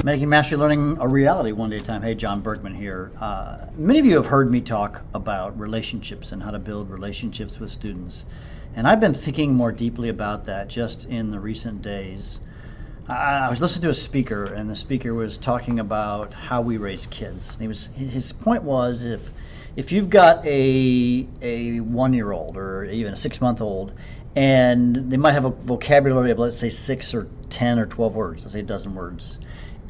Making Mastery Learning a reality one day at a time. Hey, John Bergman here. Many of you have heard me talk about relationships and how to build relationships with students. And I've been thinking more deeply about that just in the recent days. I was listening to a speaker, and the speaker was talking about how we raise kids. His point was, if you've got a 1-year-old or even a 6-month-old, and they might have a vocabulary of, let's say, 6 or 10 or 12 words, let's say a dozen words,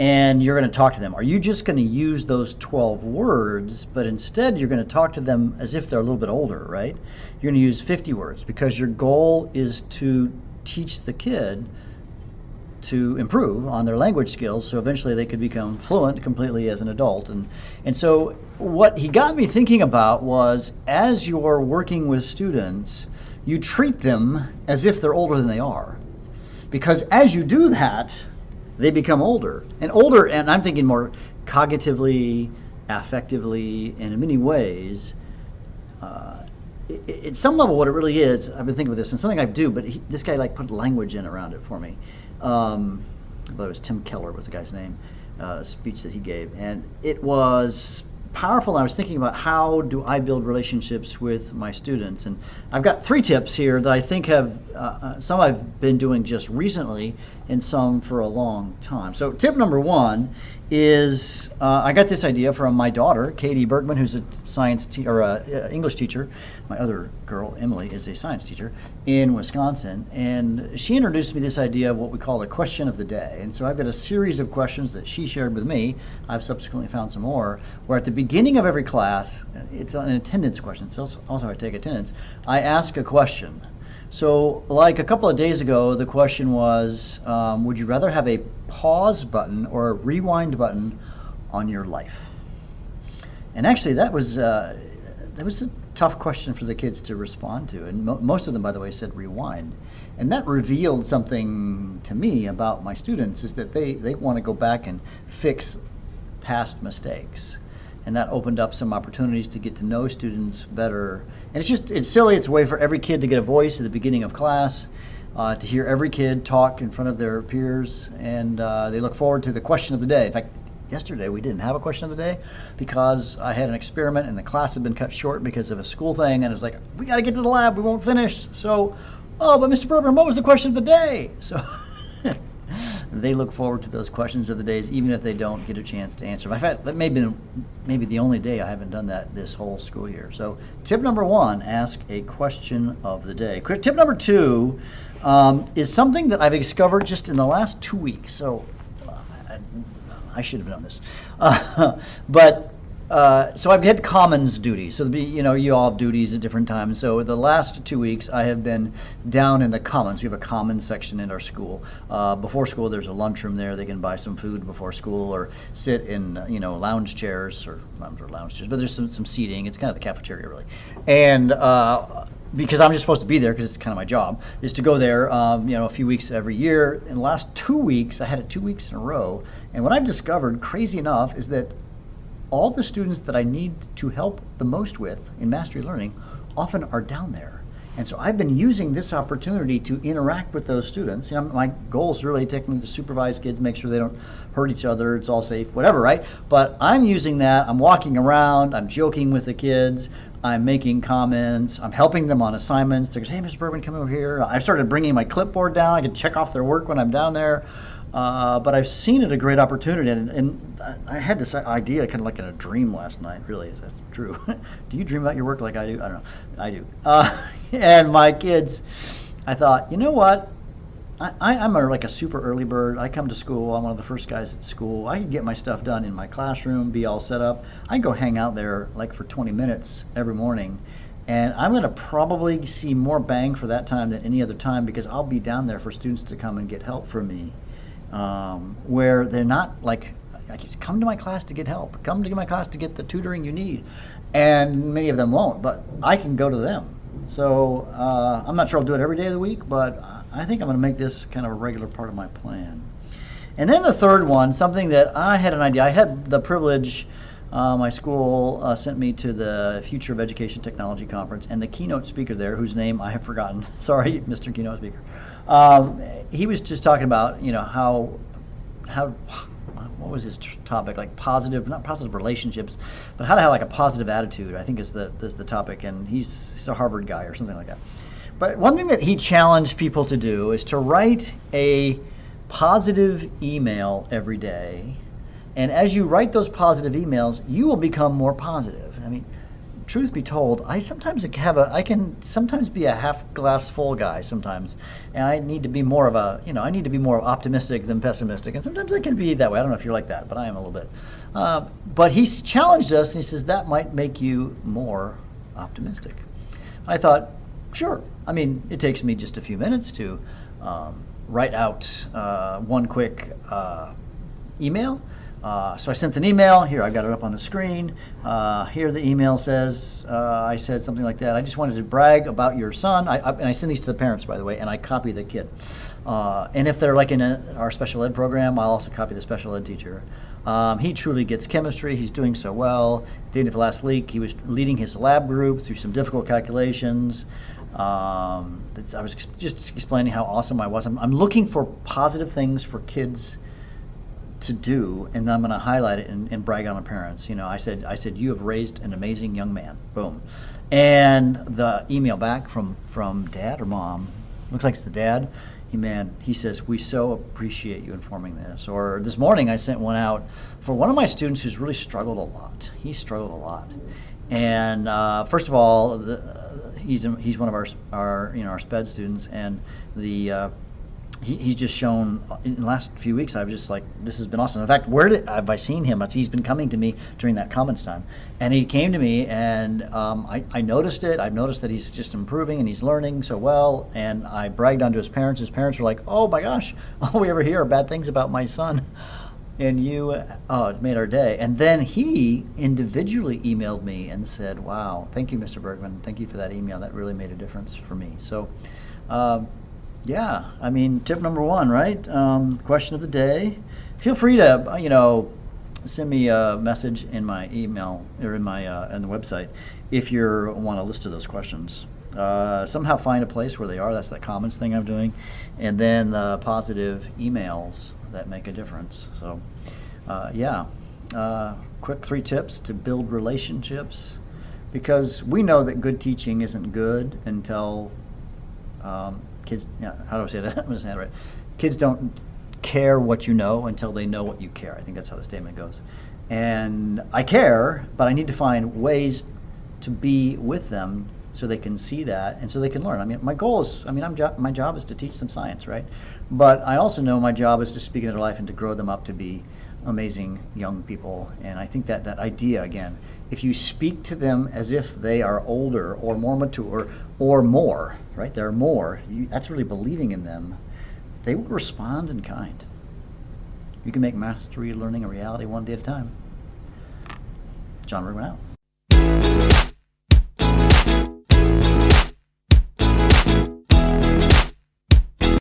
and you're going to talk to them, are you just going to use those 12 words, but instead you're going to talk to them as if they're a little bit older, right? You're going to use 50 words because your goal is to teach the kid to improve on their language skills so eventually they could become fluent completely as an adult. And so what he got me thinking about was, as you're working with students, you treat them as if they're older than they are. Because as you do that, they become older. And I'm thinking more cognitively, affectively, and in many ways. At some level, what it really is, I've been thinking about this, and something I do, but this guy put language in around it for me. I believe it was Tim Keller was the guy's name, speech that he gave. And it was powerful. I was thinking about, how do I build relationships with my students? And I've got 3 tips here that I think have, some I've been doing just recently and some for a long time. So tip number 1 is, I got this idea from my daughter, Katie Bergman, who's a science teacher, or English teacher. My other girl, Emily, is a science teacher in Wisconsin, and she introduced me this idea of what we call the question of the day. And so I've got a series of questions that she shared with me. I've subsequently found some more, where at the beginning of every class, it's an attendance question, so also I take attendance, I ask a question. So like a couple of days ago, the question was, would you rather have a pause button or a rewind button on your life? And actually that was a tough question for the kids to respond to. And most of them, by the way, said rewind. And that revealed something to me about my students, is that they want to go back and fix past mistakes. And that opened up some opportunities to get to know students better. And it's silly. It's a way for every kid to get a voice at the beginning of class, to hear every kid talk in front of their peers, and they look forward to the question of the day. In fact, yesterday we didn't have a question of the day because I had an experiment and the class had been cut short because of a school thing, and it was like, we got to get to the lab, we won't finish. So, oh, but Mr. Bergman, what was the question of the day? So they look forward to those questions of the days, even if they don't get a chance to answer them. In fact, that may be maybe the only day I haven't done that this whole school year. So tip number 1, ask a question of the day. Tip number 2 is something that I've discovered just in the last 2 weeks. So I should have known this. So I've had commons duties. So you all have duties at different times. So the last 2 weeks I have been down in the commons. We have a commons section in our school. Before school, there's a lunchroom there. They can buy some food before school or sit in lounge chairs, or lounge chairs, but there's some seating. It's kind of the cafeteria really. And because I'm just supposed to be there, because it's kind of my job, is to go there a few weeks every year. In the last 2 weeks, I had it 2 weeks in a row. And what I've discovered, crazy enough, is that all the students that I need to help the most with in Mastery Learning often are down there. And so I've been using this opportunity to interact with those students. My goal is really technically to supervise kids, make sure they don't hurt each other, it's all safe, whatever, right? But I'm using that. I'm walking around, I'm joking with the kids, I'm making comments, I'm helping them on assignments. They go, hey, Mr. Bergman, come over here. I've started bringing my clipboard down. I can check off their work when I'm down there. But I've seen it a great opportunity, and I had this idea kind of like in a dream last night, really, if that's true. Do you dream about your work like I do? I don't know. I do. And my kids, I thought, you know what? I'm like a super early bird. I come to school. I'm one of the first guys at school. I can get my stuff done in my classroom, be all set up. I can go hang out there like for 20 minutes every morning. And I'm going to probably see more bang for that time than any other time, because I'll be down there for students to come and get help from me. Where they're not like, come to my class to get help, come to my class to get the tutoring you need, and many of them won't, but I can go to them. So I'm not sure I'll do it every day of the week, but I think I'm going to make this kind of a regular part of my plan. And then the third one, something that I had an idea. I had the privilege, my school sent me to the Future of Education Technology Conference, and the keynote speaker there, whose name I have forgotten, sorry, Mr. Keynote Speaker, he was just talking about, how what was his topic? Like positive, not positive relationships, but how to have like a positive attitude, I think is the topic. And he's a Harvard guy or something like that. But one thing that he challenged people to do is to write a positive email every day. And as you write those positive emails, you will become more positive. I mean, truth be told, I can sometimes be a half glass full guy sometimes, and I need to be more of a, I need to be more optimistic than pessimistic, and sometimes I can be that way. I don't know if you're like that, but I am a little bit. But he's challenged us, and he says that might make you more optimistic. I thought, sure. I mean, it takes me just a few minutes to write out one quick email. So I sent an email. Here, I got it up on the screen. Here the email says, I said something like that. I just wanted to brag about your son. And I send these to the parents, by the way, and I copy the kid. And if they're like in our special ed program, I'll also copy the special ed teacher. He truly gets chemistry. He's doing so well. At the end of last week, he was leading his lab group through some difficult calculations. I was just explaining how awesome I was. I'm looking for positive things for kids to do, and then I'm going to highlight it and brag on the parents. I said you have raised an amazing young man. Boom. And the email back from dad or mom, looks like it's the dad. He says, we so appreciate you informing this. Or this morning I sent one out for one of my students who's really struggled a lot. He struggled a lot. And first of all, he's one of our SPED students, and he's just shown in the last few weeks. I was just like, this has been awesome. In fact, where have I seen him? He's been coming to me during that Commons time, and he came to me, and I noticed it. I've noticed that he's just improving and he's learning so well. And I bragged onto his parents. His parents were like, "Oh my gosh, all we ever hear are bad things about my son." And it made our day. And then he individually emailed me and said, "Wow, thank you, Mr. Bergman. Thank you for that email. That really made a difference for me." So. Yeah, I mean, tip number one, right? Question of the day. Feel free to, send me a message in my email or in the website if you want a list of those questions. Somehow find a place where they are. That's that Commons thing I'm doing, and then the positive emails that make a difference. So, quick 3 tips to build relationships, because we know that good teaching isn't good until kids, how do I say that? I'm going to say that right. Kids don't care what you know until they know what you care. I think that's how the statement goes. And I care, but I need to find ways to be with them so they can see that and so they can learn. I mean, my goal is, my job is to teach them science, right? But I also know my job is to speak into their life and to grow them up to be amazing young people. And I think that idea, again, if you speak to them as if they are older or more mature or more, right? They're more. That's really believing in them. They will respond in kind. You can make mastery learning a reality one day at a time. John Bergman out.